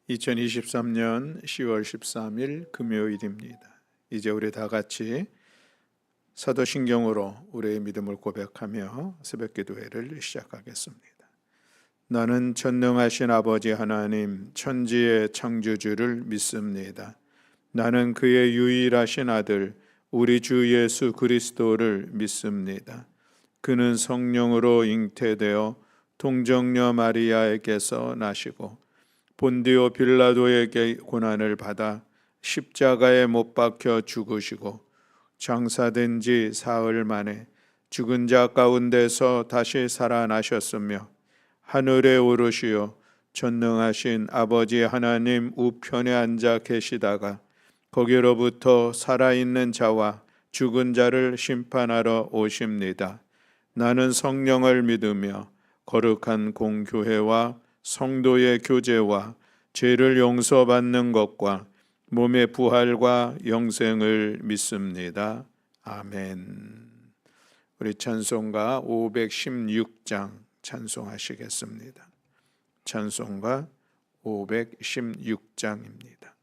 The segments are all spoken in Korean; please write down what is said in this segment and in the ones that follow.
2023년 10월 13일 금요일입니다. 이제 우리 다 같이 사도신경으로 우리의 믿음을 고백하며 새벽기도회를 시작하겠습니다. 나는 전능하신 아버지 하나님 천지의 창조주를 믿습니다. 나는 그의 유일하신 아들 우리 주 예수 그리스도를 믿습니다. 그는 성령으로 잉태되어 동정녀 마리아에게서 나시고 본디오 빌라도에게 고난을 받아 십자가에 못 박혀 죽으시고 장사된 지 사흘 만에 죽은 자 가운데서 다시 살아나셨으며 하늘에 오르시어 전능하신 아버지 하나님 우편에 앉아 계시다가 거기로부터 살아있는 자와 죽은 자를 심판하러 오십니다. 나는 성령을 믿으며 거룩한 공교회와 성도의 교제와 죄를 용서받는 것과 몸의 부활과 영생을 믿습니다. 아멘. 우리 찬송가 516장 찬송하시겠습니다. 찬송가 516장입니다.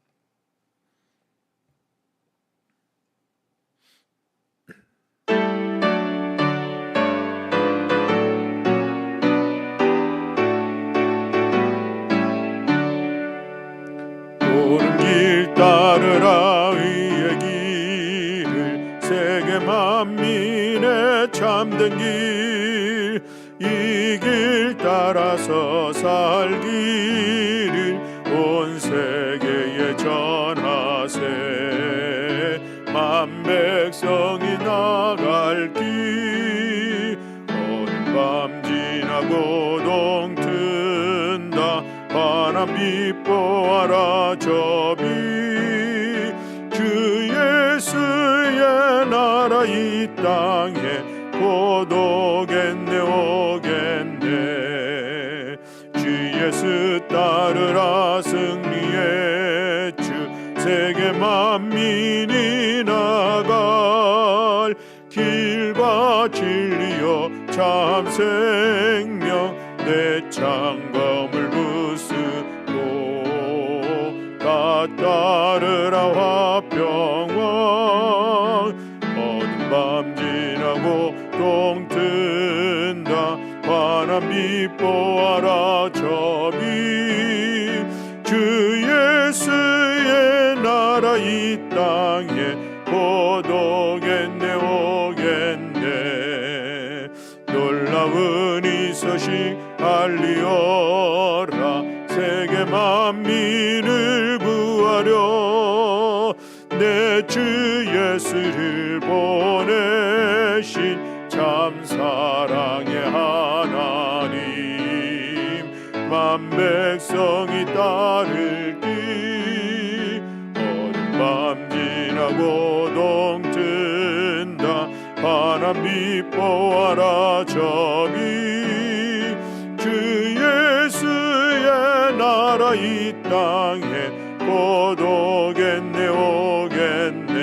옳은 길 따르라 의의 길을 세계 만민의 참된 길 이 길 따라서 살기를 온 세계에 전하세 만 백성이 나갈 길 어두운 밤 지나고 동 튼다 환한 빛 보아라 저비 주 예수의 나라 이 땅에 곧 오겠네 오겠네 주 예수 따르라 승리의 주 세계 만민이 나갈 길과 진리요 참 생명 내 창검을 부수고 다 따르라 화평왕 어두운 밤 지나고 동 튼다 환한 빛 보아라 저비 주 예수의 나라 이 땅에 곧 오겠네 오겠네 놀라운 이 소식 알리어라 세계 만민을 구하려 내 주 예수를 보내신 참 사랑의 하나님 만 백성이 따를 길 어두운 밤 지나고 동 튼다 환한 빛 보아라 저비 주 예수의 나라 이 땅에 곧 오겠네 오겠네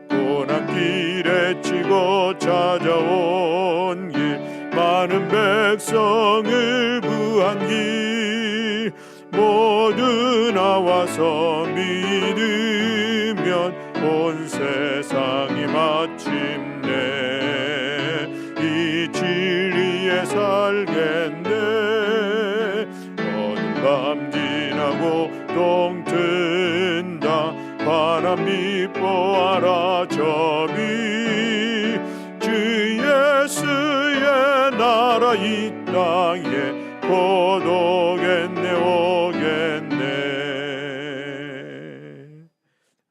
고난길에 치고 찾아온 길 많은 백성을 구한 길 모두 나와서 믿으면 온 세상이 마침내 이 진리에 살겠네 어두운 밤 지나고 동 튼다 환한 빛 보아라 저비 주 예수의 나라 이 땅에 곧 오겠네 오겠네.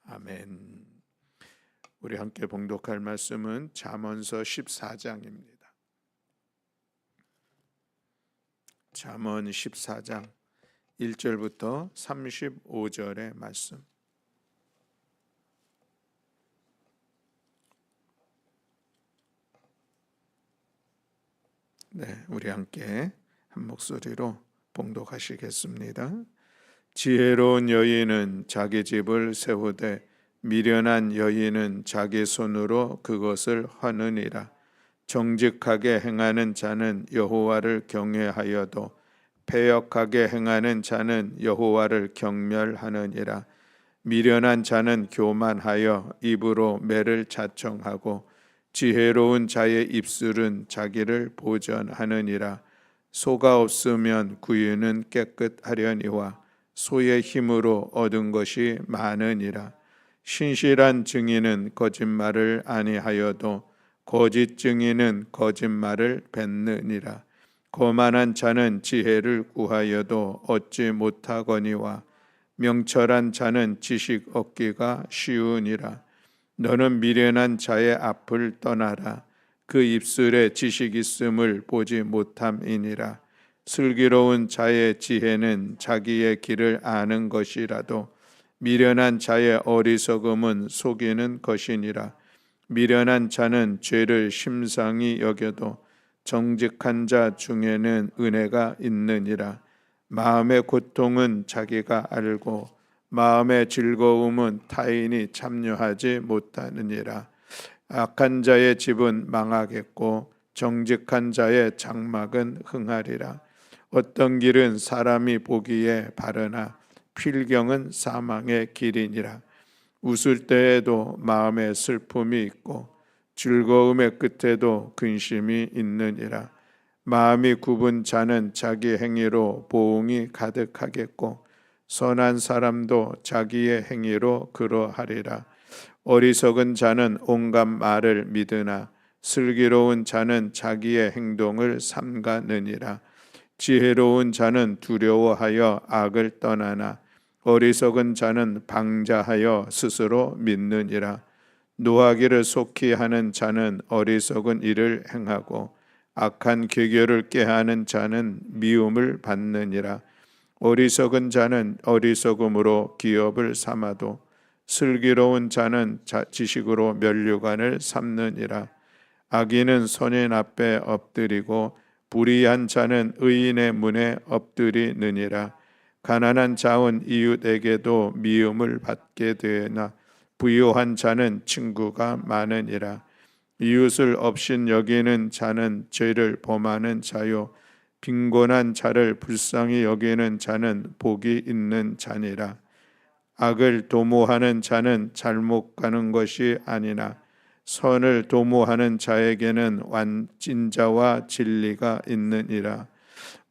아멘. 우리 함께 봉독할 말씀은 잠언서 14장입니다. 잠언 14장 1절부터 35절의 말씀. 네, 우리 함께 한 목소리로 봉독하시겠습니다. 지혜로운 여인은 자기 집을 세우되 미련한 여인은 자기 손으로 그것을 하느니라. 정직하게 행하는 자는 여호와를 경외하여도 패역하게 행하는 자는 여호와를 경멸하느니라. 미련한 자는 교만하여 입으로 매를 자청하고 지혜로운 자의 입술은 자기를 보전하느니라. 소가 없으면 구유는 깨끗하려니와 소의 힘으로 얻은 것이 많으니라. 신실한 증인은 거짓말을 아니하여도 거짓 증인은 거짓말을 뱉느니라. 거만한 자는 지혜를 구하여도 얻지 못하거니와 명철한 자는 지식 얻기가 쉬우니라. 너는 미련한 자의 앞을 떠나라. 그 입술에 지식 있음을 보지 못함이니라. 슬기로운 자의 지혜는 자기의 길을 아는 것이라도 미련한 자의 어리석음은 속이는 것이니라. 미련한 자는 죄를 심상히 여겨도 정직한 자 중에는 은혜가 있느니라. 마음의 고통은 자기가 알고 마음의 즐거움은 타인이 참여하지 못하느니라. 악한 자의 집은 망하겠고 정직한 자의 장막은 흥하리라. 어떤 길은 사람이 보기에 바르나 필경은 사망의 길이니라. 웃을 때에도 마음에 슬픔이 있고 즐거움의 끝에도 근심이 있느니라. 마음이 굽은 자는 자기 행위로 보응이 가득하겠고 선한 사람도 자기의 행위로 그러하리라. 어리석은 자는 온갖 말을 믿으나 슬기로운 자는 자기의 행동을 삼가느니라. 지혜로운 자는 두려워하여 악을 떠나나 어리석은 자는 방자하여 스스로 믿느니라. 노하기를 속히 하는 자는 어리석은 일을 행하고 악한 계교를 꾀하는 자는 미움을 받느니라. 어리석은 자는 어리석음으로 기업을 삼아도 슬기로운 자는 지식으로 면류관을 삼느니라. 악인은 선인 앞에 엎드리고 불의한 자는 의인의 문에 엎드리느니라. 가난한 자은 이웃에게도 미움을 받게 되나 부유한 자는 친구가 많으니라. 이웃을 업신 여기는 자는 죄를 범하는 자요 빈곤한 자를 불쌍히 여기는 자는 복이 있는 자니라. 악을 도모하는 자는 잘못 가는 것이 아니나 선을 도모하는 자에게는 완진자와 진리가 있느니라.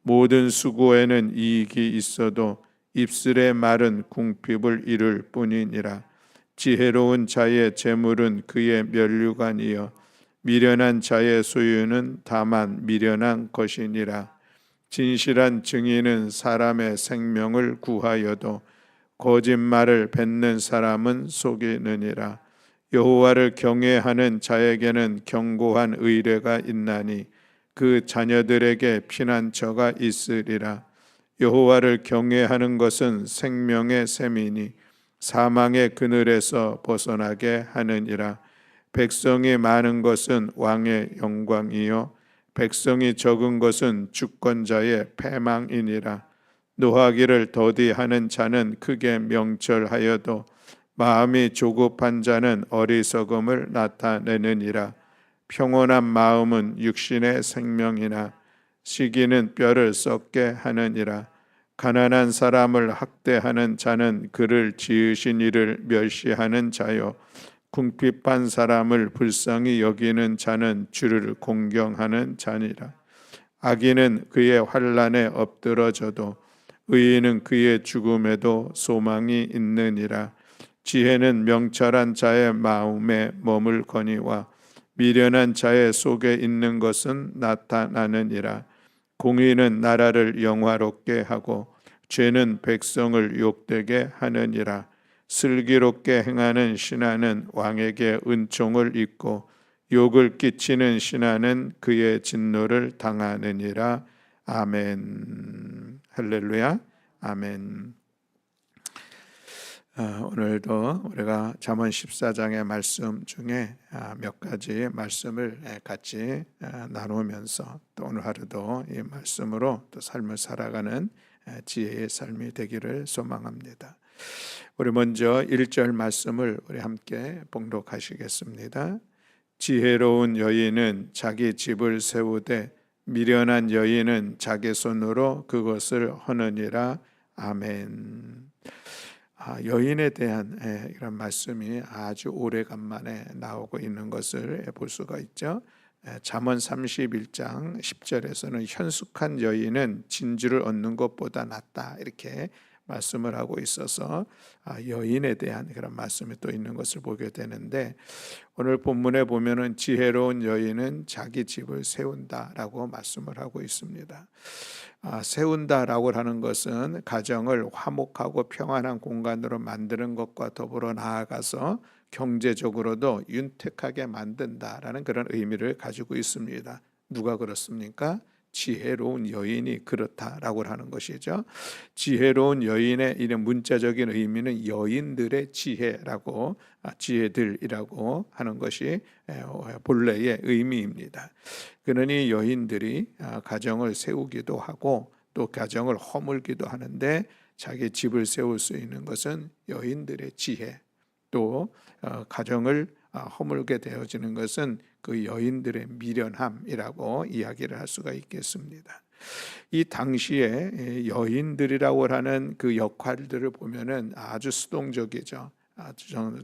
모든 수고에는 이익이 있어도 입술의 말은 궁핍을 이룰 뿐이니라. 지혜로운 자의 재물은 그의 면류관이요 미련한 자의 소유는 다만 미련한 것이니라. 진실한 증인은 사람의 생명을 구하여도 거짓말을 뱉는 사람은 속이느니라. 여호와를 경외하는 자에게는 견고한 의뢰가 있나니 그 자녀들에게 피난처가 있으리라. 여호와를 경외하는 것은 생명의 셈이니 사망의 그늘에서 벗어나게 하느니라. 백성이 많은 것은 왕의 영광이요 백성이 적은 것은 주권자의 패망이니라. 노하기를 더디하는 자는 크게 명철하여도 마음이 조급한 자는 어리석음을 나타내느니라. 평온한 마음은 육신의 생명이나 시기는 뼈를 썩게 하느니라. 가난한 사람을 학대하는 자는 그를 지으신 이를 멸시하는 자요 궁핍한 사람을 불쌍히 여기는 자는 주를 공경하는 자니라. 악인은 그의 환난에 엎드러져도 의인은 그의 죽음에도 소망이 있느니라. 지혜는 명철한 자의 마음에 머물거니와 미련한 자의 속에 있는 것은 나타나느니라. 공의는 나라를 영화롭게 하고 죄는 백성을 욕되게 하느니라. 슬기롭게 행하는 신하는 왕에게 은총을 입고 욕을 끼치는 신하는 그의 진노를 당하느니라. 아멘. 할렐루야. 아멘. 오늘도 우리가 잠언 14장의 말씀 중에 몇 가지 말씀을 같이 나누면서 또 오늘 하루도 이 말씀으로 또 삶을 살아가는 지혜의 삶이 되기를 소망합니다. 우리 먼저 1절 말씀을 우리 함께 봉독하시겠습니다. 지혜로운 여인은 자기 집을 세우되 미련한 여인은 자기 손으로 그것을 허느니라. 아멘. 여인에 대한 이런 말씀이 아주 오래간만에 나오고 있는 것을 볼 수가 있죠. 잠언 31장 10절에서는 현숙한 여인은 진주를 얻는 것보다 낫다 이렇게 말씀을 하고 있어서 여인에 대한 그런 말씀이 또 있는 것을 보게 되는데, 오늘 본문에 보면은 지혜로운 여인은 자기 집을 세운다라고 말씀을 하고 있습니다. 세운다라고 하는 것은 가정을 화목하고 평안한 공간으로 만드는 것과 더불어 나아가서 경제적으로도 윤택하게 만든다라는 그런 의미를 가지고 있습니다. 누가 그렇습니까? 지혜로운 여인이 그렇다라고 하는 것이죠. 지혜로운 여인의 이런 문자적인 의미는 여인들의 지혜라고, 지혜들이라고 하는 것이 본래의 의미입니다. 그러니 여인들이 가정을 세우기도 하고 또 가정을 허물기도 하는데, 자기 집을 세울 수 있는 것은 여인들의 지혜, 또 가정을 허물게 되어지는 것은 그 여인들의 미련함이라고 이야기를 할 수가 있겠습니다. 이 당시에 여인들이라고 하는 그 역할들을 보면은 아주 수동적이죠. 아주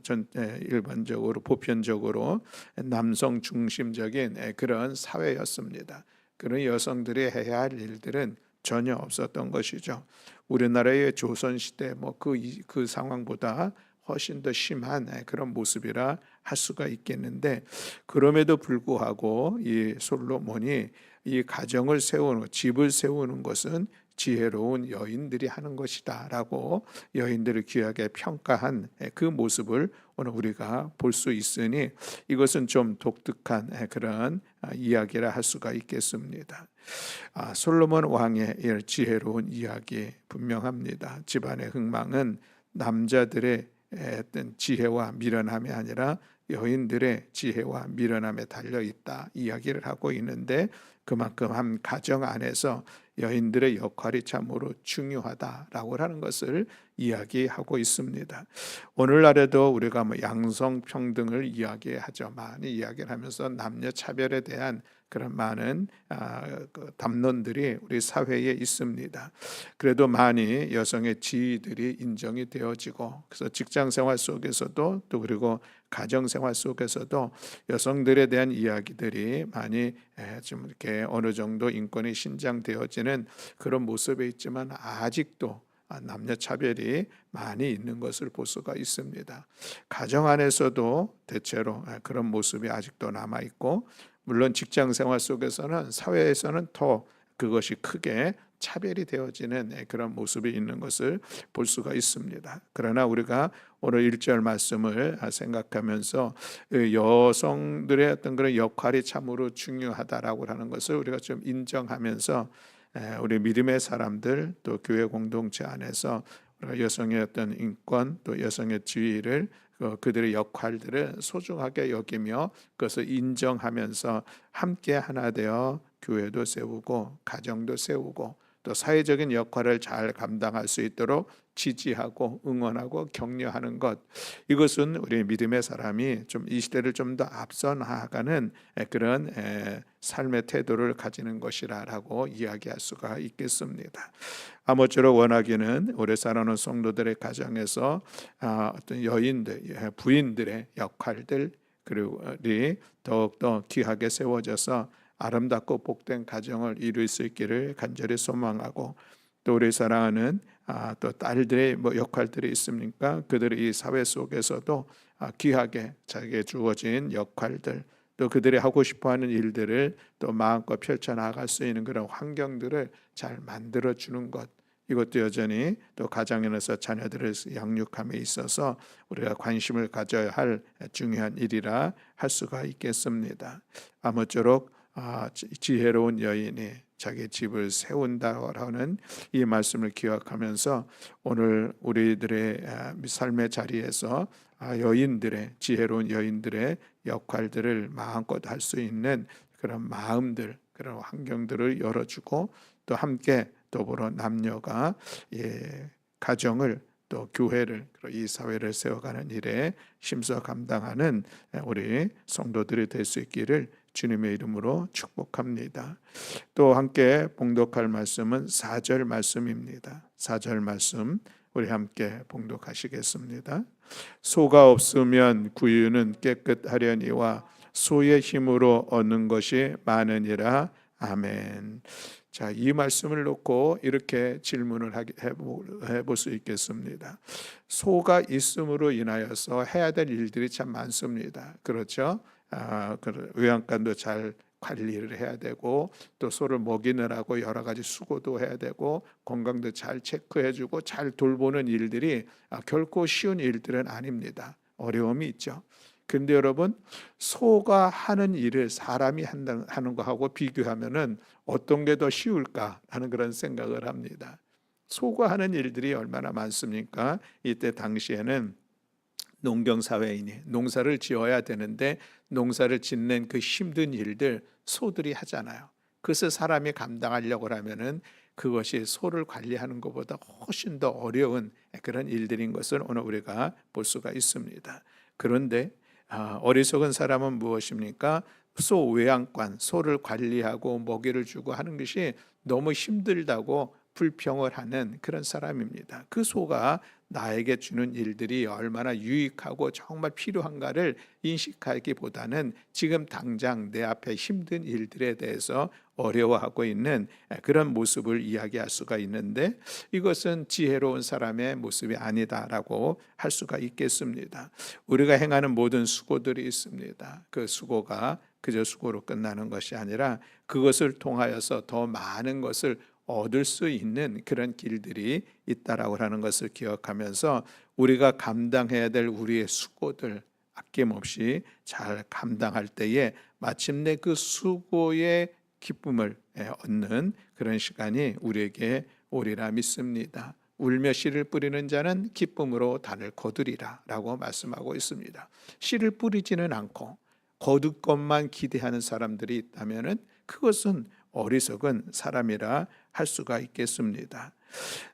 일반적으로 보편적으로 남성 중심적인 그런 사회였습니다. 그런 여성들이 해야 할 일들은 전혀 없었던 것이죠. 우리나라의 조선시대 그 상황보다 훨씬 더 심한 그런 모습이라 할 수가 있겠는데, 그럼에도 불구하고 이 솔로몬이 이 가정을 세우는, 집을 세우는 것은 지혜로운 여인들이 하는 것이다 라고 여인들을 귀하게 평가한 그 모습을 오늘 우리가 볼 수 있으니, 이것은 좀 독특한 그런 이야기라 할 수가 있겠습니다. 솔로몬 왕의 지혜로운 이야기 분명합니다. 집안의 흥망은 남자들의 어떤 지혜와 미련함이 아니라 여인들의 지혜와 미련함에 달려 있다 이야기를 하고 있는데, 그만큼 한 가정 안에서 여인들의 역할이 참으로 중요하다라고 하는 것을 이야기하고 있습니다. 오늘날에도 우리가 양성평등을 이야기하죠. 많이 이야기를 하면서 남녀 차별에 대한 그런 많은 담론들이 우리 사회에 있습니다. 그래도 많이 여성의 지위들이 인정이 되어지고, 그래서 직장 생활 속에서도 또 그리고 가정 생활 속에서도 여성들에 대한 이야기들이 많이 좀 이렇게 어느 정도 인권이 신장되어지는 그런 모습에 있지만, 아직도 남녀 차별이 많이 있는 것을 볼 수가 있습니다. 가정 안에서도 대체로 그런 모습이 아직도 남아 있고, 물론 직장 생활 속에서는, 사회에서는 더 그것이 크게 차별이 되어지는 그런 모습이 있는 것을 볼 수가 있습니다. 그러나 우리가 오늘 1절 말씀을 생각하면서 여성들의 어떤 그런 역할이 참으로 중요하다라고 하는 것을 우리가 좀 인정하면서, 우리 믿음의 사람들 또 교회 공동체 안에서 우리가 여성의 어떤 인권 또 여성의 지위를, 그들의 역할들을 소중하게 여기며 그것을 인정하면서 함께 하나 되어 교회도 세우고 가정도 세우고 또 사회적인 역할을 잘 감당할 수 있도록 지지하고 응원하고 격려하는 것, 이것은 우리 믿음의 사람이 좀 이 시대를 좀 더 앞서 나아가는 그런 삶의 태도를 가지는 것이라고 이야기할 수가 있겠습니다. 아무쪼록 원하기는 오래 살아온 성도들의 가정에서 어떤 여인들, 부인들의 역할들 그리고 더욱더 귀하게 세워져서 아름답고 복된 가정을 이룰 수 있기를 간절히 소망하고, 또 우리 사랑하는 또 딸들의 역할들이 있습니까? 그들이 이 사회 속에서도 귀하게 자기에게 주어진 역할들, 또 그들이 하고 싶어하는 일들을 또 마음껏 펼쳐나갈 수 있는 그런 환경들을 잘 만들어주는 것, 이것도 여전히 또 가정에서 자녀들을 양육함에 있어서 우리가 관심을 가져야 할 중요한 일이라 할 수가 있겠습니다. 아무쪼록 지혜로운 여인이 자기 집을 세운다라는 이 말씀을 기억하면서 오늘 우리들의 삶의 자리에서 여인들의, 지혜로운 여인들의 역할들을 마음껏 할 수 있는 그런 마음들, 그런 환경들을 열어주고, 또 함께 더불어 남녀가 가정을 또 교회를, 이 사회를 세워가는 일에 힘써 감당하는 우리 성도들이 될 수 있기를 주님의 이름으로 축복합니다. 또 함께 봉독할 말씀은 4절 말씀입니다. 4절 말씀 우리 함께 봉독하시겠습니다. 소가 없으면 구유는 깨끗하려니와 소의 힘으로 얻는 것이 많으니라. 아멘. 자, 이 말씀을 놓고 이렇게 질문을 해볼 수 있겠습니다. 소가 있음으로 인하여서 해야 될 일들이 참 많습니다. 그렇죠? 외양간도 잘 관리를 해야 되고, 또 소를 먹이느라고 여러 가지 수고도 해야 되고, 건강도 잘 체크해주고 잘 돌보는 일들이 결코 쉬운 일들은 아닙니다. 어려움이 있죠. 근데 여러분, 소가 하는 일을 사람이 하는 거하고 비교하면은 어떤 게 더 쉬울까 하는 그런 생각을 합니다. 소가 하는 일들이 얼마나 많습니까? 이때 당시에는 농경사회인이 농사를 지어야 되는데 농사를 짓는 그 힘든 일들 소들이 하잖아요. 그것을 사람이 감당하려고 하면은 그것이 소를 관리하는 것보다 훨씬 더 어려운 그런 일들인 것을 오늘 우리가 볼 수가 있습니다. 그런데 어리석은 사람은 무엇입니까? 소 외양간, 소를 관리하고 먹이를 주고 하는 것이 너무 힘들다고 불평을 하는 그런 사람입니다. 그 소가 나에게 주는 일들이 얼마나 유익하고 정말 필요한가를 인식하기보다는 지금 당장 내 앞에 힘든 일들에 대해서 어려워하고 있는 그런 모습을 이야기할 수가 있는데, 이것은 지혜로운 사람의 모습이 아니다라고 할 수가 있겠습니다. 우리가 행하는 모든 수고들이 있습니다. 그 수고가 그저 수고로 끝나는 것이 아니라 그것을 통하여서 더 많은 것을 얻을 수 있는 그런 길들이 있다라고 하는 것을 기억하면서 우리가 감당해야 될 우리의 수고들 아낌없이 잘 감당할 때에 마침내 그 수고의 기쁨을 얻는 그런 시간이 우리에게 오리라 믿습니다. 울며 씨를 뿌리는 자는 기쁨으로 단을 거두리라 라고 말씀하고 있습니다. 씨를 뿌리지는 않고 거둘 것만 기대하는 사람들이 있다면 그것은 어리석은 사람이라 할 수가 있겠습니다.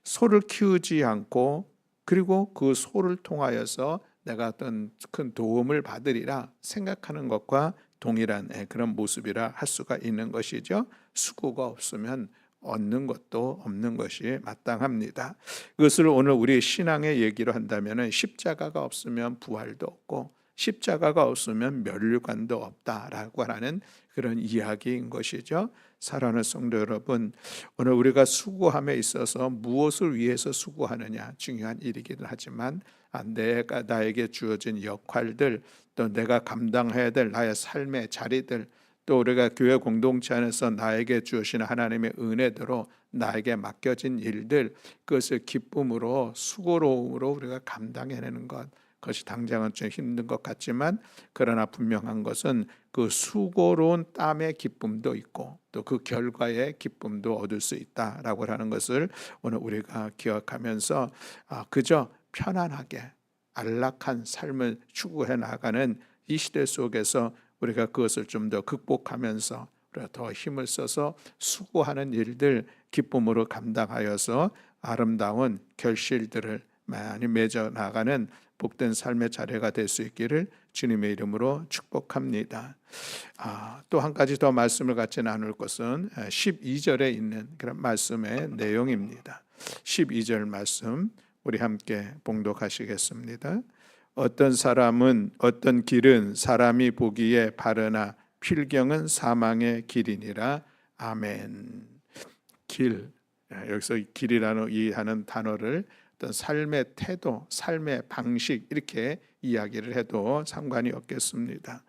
소를 키우지 않고 그리고 그 소를 통하여서 내가 어떤 큰 도움을 받으리라 생각하는 것과 동일한 그런 모습이라 할 수가 있는 것이죠. 수고가 없으면 얻는 것도 없는 것이 마땅합니다. 그것을 오늘 우리 신앙의 얘기로 한다면 십자가가 없으면 부활도 없고 십자가가 없으면 면류관도 없다라고 하는 그런 이야기인 것이죠. 사랑하는 성도 여러분, 오늘 우리가 수고함에 있어서 무엇을 위해서 수고하느냐 중요한 일이기도 하지만 내가 나에게 주어진 역할들, 또 내가 감당해야 될 나의 삶의 자리들, 또 우리가 교회 공동체 안에서 나에게 주시는 하나님의 은혜대로 나에게 맡겨진 일들, 그것을 기쁨으로 수고로움으로 우리가 감당해내는 것, 그것이 당장은 좀 힘든 것 같지만 그러나 분명한 것은 그 수고로운 땀의 기쁨도 있고 또 그 결과의 기쁨도 얻을 수 있다라고 하는 것을 오늘 우리가 기억하면서 그저 편안하게 안락한 삶을 추구해 나가는 이 시대 속에서 우리가 그것을 좀 더 극복하면서 우리가 더 힘을 써서 수고하는 일들 기쁨으로 감당하여서 아름다운 결실들을 많이 맺어 나가는 복된 삶의 자리가 될 수 있기를 주님의 이름으로 축복합니다. 또 한 가지 더 말씀을 같이 나눌 것은 12절에 있는 그런 말씀의 내용입니다. 12절 말씀 우리 함께 봉독하시겠습니다. 어떤 사람은 어떤 길은 사람이 보기에 바르나 필경은 사망의 길이니라. 아멘. 길, 여기서 길이라는 이 하는 단어를 어떤 삶의 태도, 삶의 방식 이렇게 이야기를 해도 상관이 없겠습니다.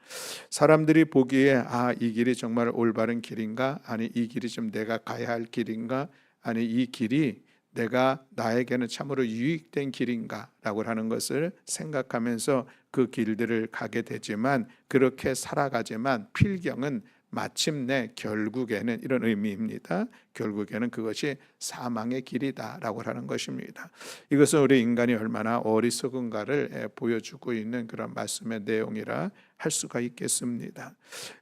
사람들이 보기에 이 길이 정말 올바른 길인가? 아니 이 길이 좀 내가 가야 할 길인가? 아니 이 길이 나에게는 참으로 유익된 길인가? 라고 하는 것을 생각하면서 그 길들을 가게 되지만 그렇게 살아가지만 필경은 마침내 결국에는 이런 의미입니다. 결국에는 그것이 사망의 길이다라고 하는 것입니다. 이것은 우리 인간이 얼마나 어리석은가를 보여주고 있는 그런 말씀의 내용이라 할 수가 있겠습니다.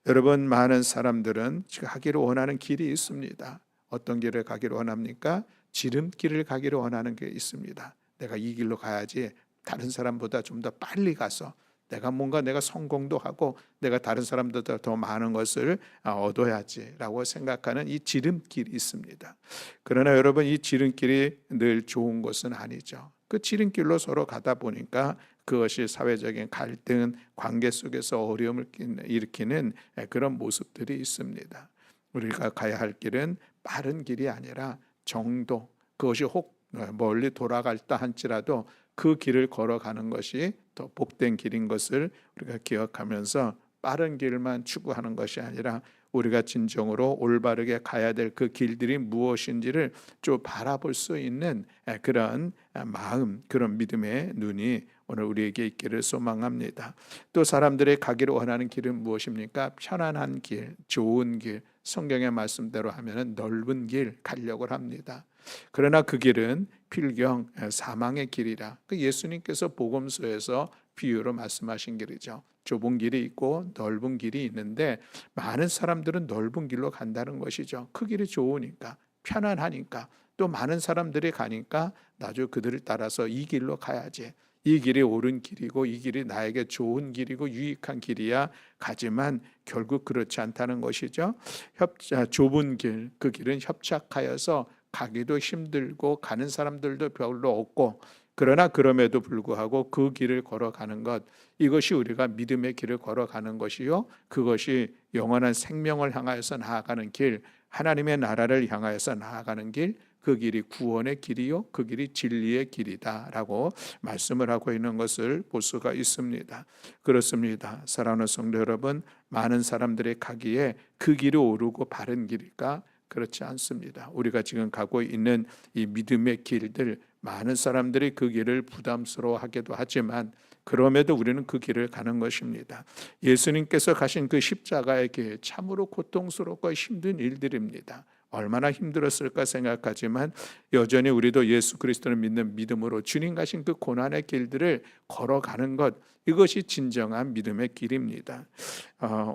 여러분, 많은 사람들은 가기를 원하는 길이 있습니다. 어떤 길을 가기를 원합니까? 지름길을 가기를 원하는 게 있습니다. 내가 이 길로 가야지 다른 사람보다 좀 더 빨리 가서 내가 성공도 하고 내가 다른 사람들보다 더 많은 것을 얻어야지라고 생각하는 이 지름길이 있습니다. 그러나 여러분, 이 지름길이 늘 좋은 것은 아니죠. 그 지름길로 서로 가다 보니까 그것이 사회적인 갈등, 관계 속에서 어려움을 일으키는 그런 모습들이 있습니다. 우리가 가야 할 길은 빠른 길이 아니라 정도, 그것이 혹 멀리 돌아갈다 할지라도 그 길을 걸어가는 것이 더 복된 길인 것을 우리가 기억하면서 빠른 길만 추구하는 것이 아니라 우리가 진정으로 올바르게 가야 될 그 길들이 무엇인지를 좀 바라볼 수 있는 그런 마음, 그런 믿음의 눈이 오늘 우리에게 있기를 소망합니다. 또 사람들이 가기를 원하는 길은 무엇입니까? 편안한 길, 좋은 길, 성경의 말씀대로 하면 넓은 길 가려고 합니다. 그러나 그 길은 필경 사망의 길이라, 그 예수님께서 복음서에서 비유로 말씀하신 길이죠. 좁은 길이 있고 넓은 길이 있는데 많은 사람들은 넓은 길로 간다는 것이죠. 그 길이 좋으니까, 편안하니까, 또 많은 사람들이 가니까 나도 그들을 따라서 이 길로 가야지, 이 길이 옳은 길이고 이 길이 나에게 좋은 길이고 유익한 길이야 가지만 결국 그렇지 않다는 것이죠. 좁은 길, 그 길은 협착하여서 가기도 힘들고 가는 사람들도 별로 없고, 그러나 그럼에도 불구하고 그 길을 걸어가는 것, 이것이 우리가 믿음의 길을 걸어가는 것이요, 그것이 영원한 생명을 향하여서 나아가는 길, 하나님의 나라를 향하여서 나아가는 길, 그 길이 구원의 길이요, 그 길이 진리의 길이다라고 말씀을 하고 있는 것을 볼 수가 있습니다. 그렇습니다. 사랑하는 성도 여러분, 많은 사람들이 가기에 그 길이 옳고 바른 길일까? 그렇지 않습니다. 우리가 지금 가고 있는 이 믿음의 길들, 많은 사람들이 그 길을 부담스러워하기도 하지만 그럼에도 우리는 그 길을 가는 것입니다. 예수님께서 가신 그 십자가의 길, 참으로 고통스럽고 힘든 일들입니다. 얼마나 힘들었을까 생각하지만 여전히 우리도 예수 그리스도를 믿는 믿음으로 주님 가신 그 고난의 길들을 걸어가는 것, 이것이 진정한 믿음의 길입니다.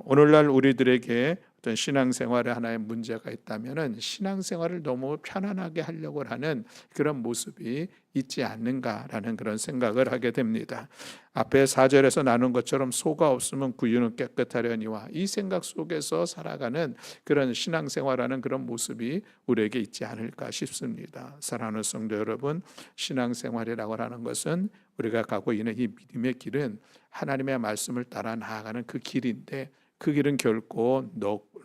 오늘날 우리들에게 어떤 신앙생활에 하나의 문제가 있다면은 신앙생활을 너무 편안하게 하려고 하는 그런 모습이 있지 않는가라는 그런 생각을 하게 됩니다. 앞에 4절에서 나눈 것처럼 소가 없으면 구유는 깨끗하려니와, 이 생각 속에서 살아가는 그런 신앙생활하는 그런 모습이 우리에게 있지 않을까 싶습니다. 사랑하는 성도 여러분, 신앙생활이라고 하는 것은 우리가 가고 있는 이 믿음의 길은 하나님의 말씀을 따라 나아가는 그 길인데, 그 길은 결코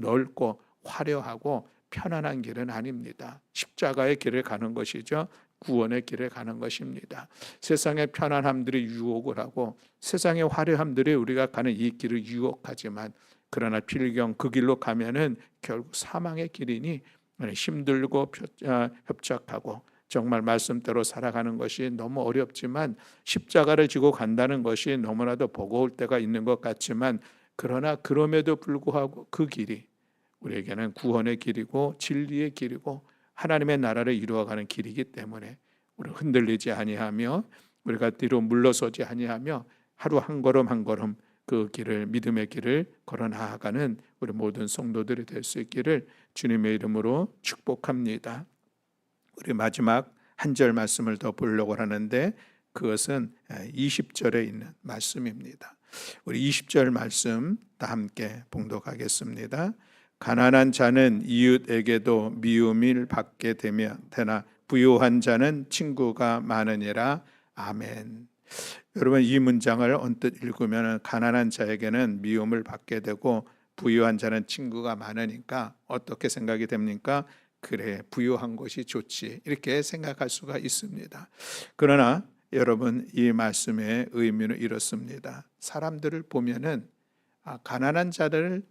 넓고 화려하고 편안한 길은 아닙니다. 십자가의 길을 가는 것이죠. 구원의 길을 가는 것입니다. 세상의 편안함들이 유혹을 하고 세상의 화려함들이 우리가 가는 이 길을 유혹하지만, 그러나 필경 그 길로 가면은 결국 사망의 길이니 힘들고 협착하고 정말 말씀대로 살아가는 것이 너무 어렵지만, 십자가를 지고 간다는 것이 너무나도 버거울 때가 있는 것 같지만, 그러나 그럼에도 불구하고 그 길이 우리에게는 구원의 길이고 진리의 길이고 하나님의 나라를 이루어가는 길이기 때문에 우리는 흔들리지 아니하며 우리가 뒤로 물러서지 아니하며 하루 한 걸음 한 걸음 그 길을, 믿음의 길을 걸어 나아가는 우리 모든 성도들이 될 수 있기를 주님의 이름으로 축복합니다. 우리 마지막 한 절 말씀을 더 보려고 하는데, 그것은 20절에 있는 말씀입니다. 우리 20절 말씀 다 함께 봉독하겠습니다. 가난한 자는 이웃에게도 미움을 받게 되나 부유한 자는 친구가 많으니라. 아멘. 여러분, 이 문장을 언뜻 읽으면 가난한 자에게는 미움을 받게 되고 부유한 자는 친구가 많으니까 어떻게 생각이 됩니까? 그래, 부유한 것이 좋지, 이렇게 생각할 수가 있습니다. 그러나 여러분, 이 말씀의 의미는 이렇습니다. 사람들을 보면은 가난한 자들을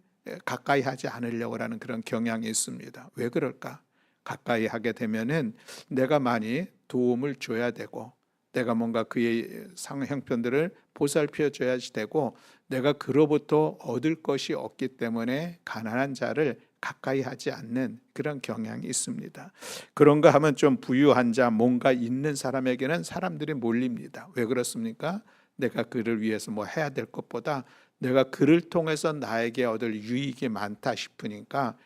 가까이 하지 않으려고 하는 그런 경향이 있습니다. 왜 그럴까? 가까이 하게 되면은 내가 많이 도움을 줘야 되고, 내가 뭔가 그의 형편들을 보살펴 줘야 되고, 내가 그로부터 얻을 것이 없기 때문에 가난한 자를 가까이 하지 않는 그런 경향이 있습니다. 그런가 하면 좀 부유한 자, 뭔가 있는 사람에게는 사람들이 몰립니다. 왜 그렇습니까? 내가 그를 위해서 뭐 해야 될 것보다 내가 그를 통해서 나에게 얻을 유익이 많다 싶으니까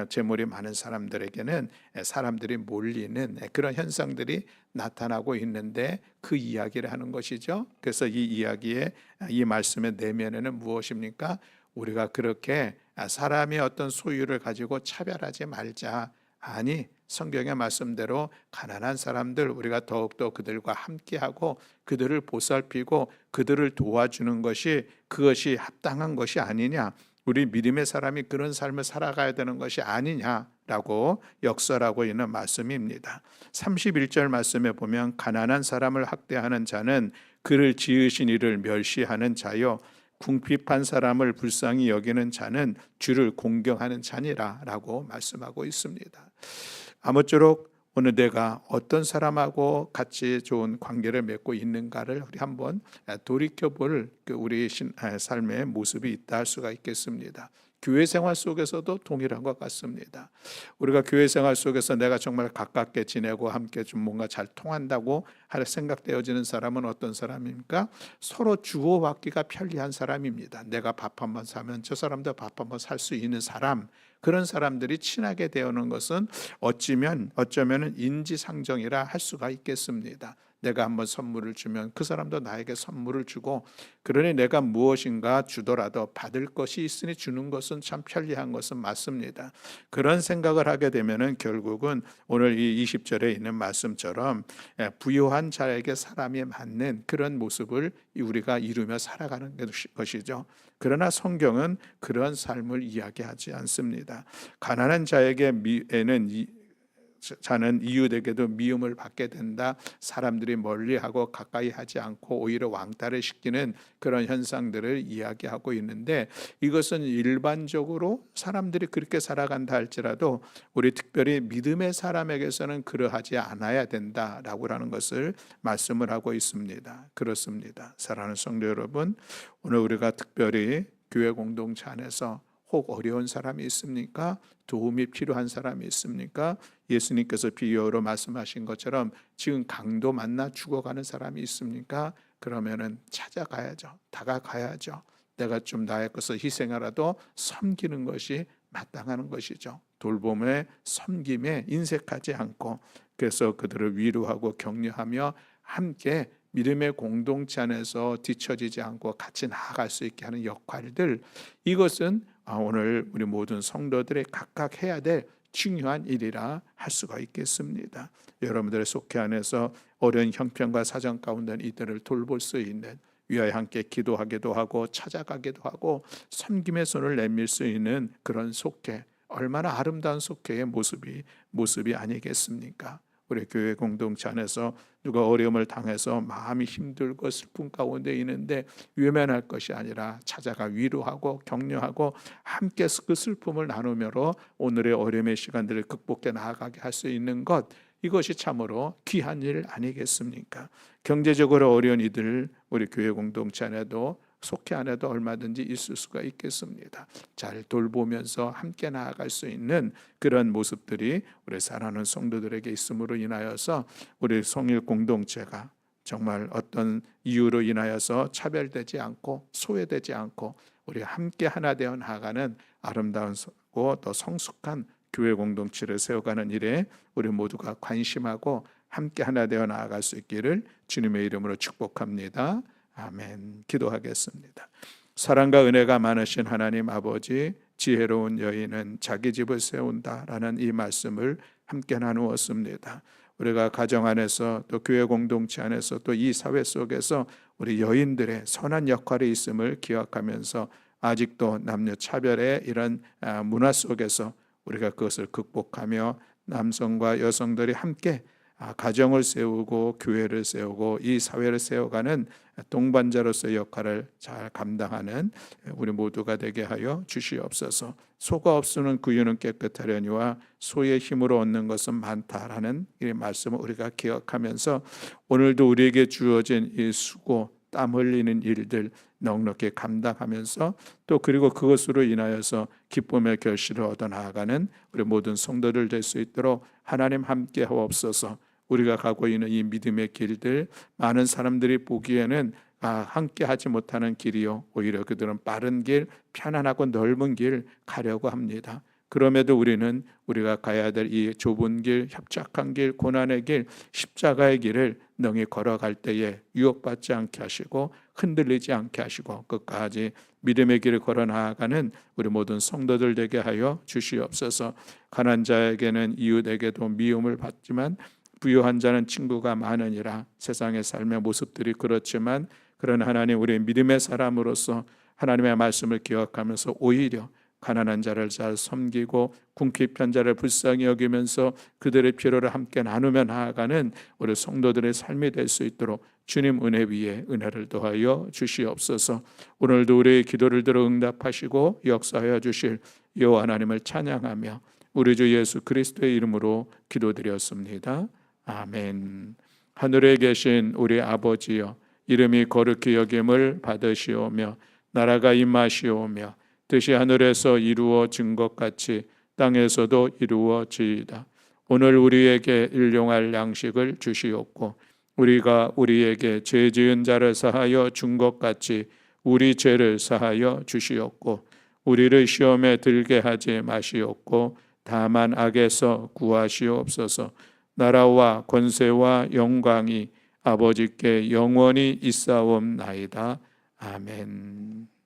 재물이 많은 사람들에게는 사람들이 몰리는 그런 현상들이 나타나고 있는데 그 이야기를 하는 것이죠. 그래서 이 이야기의 이 말씀의 내면에는 무엇입니까? 우리가 그렇게 사람이 어떤 소유를 가지고 차별하지 말자. 아니, 성경의 말씀대로 가난한 사람들 우리가 더욱더 그들과 함께하고 그들을 보살피고 그들을 도와주는 것이 그것이 합당한 것이 아니냐. 우리 믿음의 사람이 그런 삶을 살아가야 되는 것이 아니냐라고 역설하고 있는 말씀입니다. 31절 말씀에 보면 가난한 사람을 학대하는 자는 그를 지으신 이를 멸시하는 자요 궁핍한 사람을 불쌍히 여기는 자는 주를 공경하는 자니라 라고 말씀하고 있습니다. 아무쪼록 오늘 내가 어떤 사람하고 같이 좋은 관계를 맺고 있는가를 우리 한번 돌이켜볼 우리 삶의 모습이 있다 할 수가 있겠습니다. 교회 생활 속에서도 동일한 것 같습니다. 우리가 교회 생활 속에서 내가 정말 가깝게 지내고 함께 좀 뭔가 잘 통한다고 생각되어지는 사람은 어떤 사람입니까? 서로 주고받기가 편리한 사람입니다. 내가 밥 한번 사면 저 사람도 밥 한번 살 수 있는 사람, 그런 사람들이 친하게 되어오는 것은 어쩌면 인지상정이라 할 수가 있겠습니다. 내가 한번 선물을 주면 그 사람도 나에게 선물을 주고, 그러니 내가 무엇인가 주더라도 받을 것이 있으니 주는 것은 참 편리한 것은 맞습니다. 그런 생각을 하게 되면은 결국은 오늘 이 20절에 있는 말씀처럼 부유한 자에게 사람이 맞는 그런 모습을 우리가 이루며 살아가는 것이죠. 그러나 성경은 그런 삶을 이야기하지 않습니다. 가난한 자는 이웃에게도 미움을 받게 된다. 사람들이 멀리하고 가까이 하지 않고 오히려 왕따를 시키는 그런 현상들을 이야기하고 있는데, 이것은 일반적으로 사람들이 그렇게 살아간다 할지라도 우리 특별히 믿음의 사람에게서는 그러하지 않아야 된다라고 하는 것을 말씀을 하고 있습니다. 그렇습니다. 사랑하는 성도 여러분, 오늘 우리가 특별히 교회 공동체 안에서 혹 어려운 사람이 있습니까? 도움이 필요한 사람이 있습니까? 예수님께서 비유로 말씀하신 것처럼 지금 강도 만나 죽어가는 사람이 있습니까? 그러면은 찾아가야죠. 다가가야죠. 내가 좀 나의 것을 희생하라도 섬기는 것이 마땅한 것이죠. 돌봄에 섬김에 인색하지 않고, 그래서 그들을 위로하고 격려하며 함께 믿음의 공동체 안에서 뒤처지지 않고 같이 나아갈 수 있게 하는 역할들, 이것은 오늘 우리 모든 성도들이 각각 해야 될 중요한 일이라 할 수가 있겠습니다. 여러분들의 속회 안에서 어려운 형편과 사정 가운데 이들을 돌볼 수 있는, 위하여 함께 기도하기도 하고 찾아가기도 하고 섬김의 손을 내밀 수 있는 그런 속회, 얼마나 아름다운 속회의 모습이 아니겠습니까? 우리 교회 공동체 안에서 누가 어려움을 당해서 마음이 힘들고 슬픔 가운데 있는데 외면할 것이 아니라 찾아가 위로하고 격려하고 함께 그 슬픔을 나누므로 오늘의 어려움의 시간들을 극복해 나아가게 할 수 있는 것, 이것이 참으로 귀한 일 아니겠습니까? 경제적으로 어려운 이들 우리 교회 공동체 안에도 속회 안에도 얼마든지 있을 수가 있겠습니다. 잘 돌보면서 함께 나아갈 수 있는 그런 모습들이 우리 사랑하는 성도들에게 있음으로 인하여서 우리 성일 공동체가 정말 어떤 이유로 인하여서 차별되지 않고 소외되지 않고 우리 함께 하나 되어 나아가는 아름다운고 더 성숙한 교회 공동체를 세워가는 일에 우리 모두가 관심하고 함께 하나 되어 나아갈 수 있기를 주님의 이름으로 축복합니다. 아멘. 기도하겠습니다. 사랑과 은혜가 많으신 하나님 아버지, 지혜로운 여인은 자기 집을 세운다라는 이 말씀을 함께 나누었습니다. 우리가 가정 안에서 또 교회 공동체 안에서 또 이 사회 속에서 우리 여인들의 선한 역할이 있음을 기억하면서 아직도 남녀 차별의 이런 문화 속에서 우리가 그것을 극복하며 남성과 여성들이 함께 가정을 세우고 교회를 세우고 이 사회를 세워가는 동반자로서의 역할을 잘 감당하는 우리 모두가 되게 하여 주시옵소서. 소가 없으면 구유는 깨끗하려니와 소의 힘으로 얻는 것은 많다라는 이 말씀을 우리가 기억하면서 오늘도 우리에게 주어진 이 수고 땀 흘리는 일들 넉넉히 감당하면서 또 그리고 그것으로 인하여서 기쁨의 결실을 얻어 나아가는 우리 모든 성도들 될 수 있도록 하나님 함께 하옵소서. 우리가 가고 있는 이 믿음의 길들, 많은 사람들이 보기에는 함께 하지 못하는 길이요 오히려 그들은 빠른 길, 편안하고 넓은 길 가려고 합니다. 그럼에도 우리는 우리가 가야 될 이 좁은 길, 협착한 길, 고난의 길, 십자가의 길을 능히 걸어갈 때에 유혹받지 않게 하시고 흔들리지 않게 하시고 끝까지 믿음의 길을 걸어 나아가는 우리 모든 성도들 되게 하여 주시옵소서. 가난한 자에게는 이웃에게도 미움을 받지만 부유한 자는 친구가 많으니라. 세상의 삶의 모습들이 그렇지만 그런 하나님, 우리 믿음의 사람으로서 하나님의 말씀을 기억하면서 오히려 가난한 자를 잘 섬기고 궁핍한 자를 불쌍히 여기면서 그들의 필요를 함께 나누며 나아가는 우리 성도들의 삶이 될 수 있도록 주님 은혜 위에 은혜를 더하여 주시옵소서. 오늘도 우리의 기도를 들어 응답하시고 역사하여 주실 여호와 하나님을 찬양하며 우리 주 예수 그리스도의 이름으로 기도드렸습니다. 아멘. 하늘에 계신 우리 아버지여, 이름이 거룩히 여김을 받으시오며 나라가 임하시오며 뜻이 하늘에서 이루어진 것 같이 땅에서도 이루어지이다. 오늘 우리에게 일용할 양식을 주시옵고 우리가 우리에게 죄 지은 자를 사하여 준 것 같이 우리 죄를 사하여 주시옵고 우리를 시험에 들게 하지 마시옵고 다만 악에서 구하시옵소서. 나라와 권세와 영광이 아버지께 영원히 있사옵나이다. 아멘.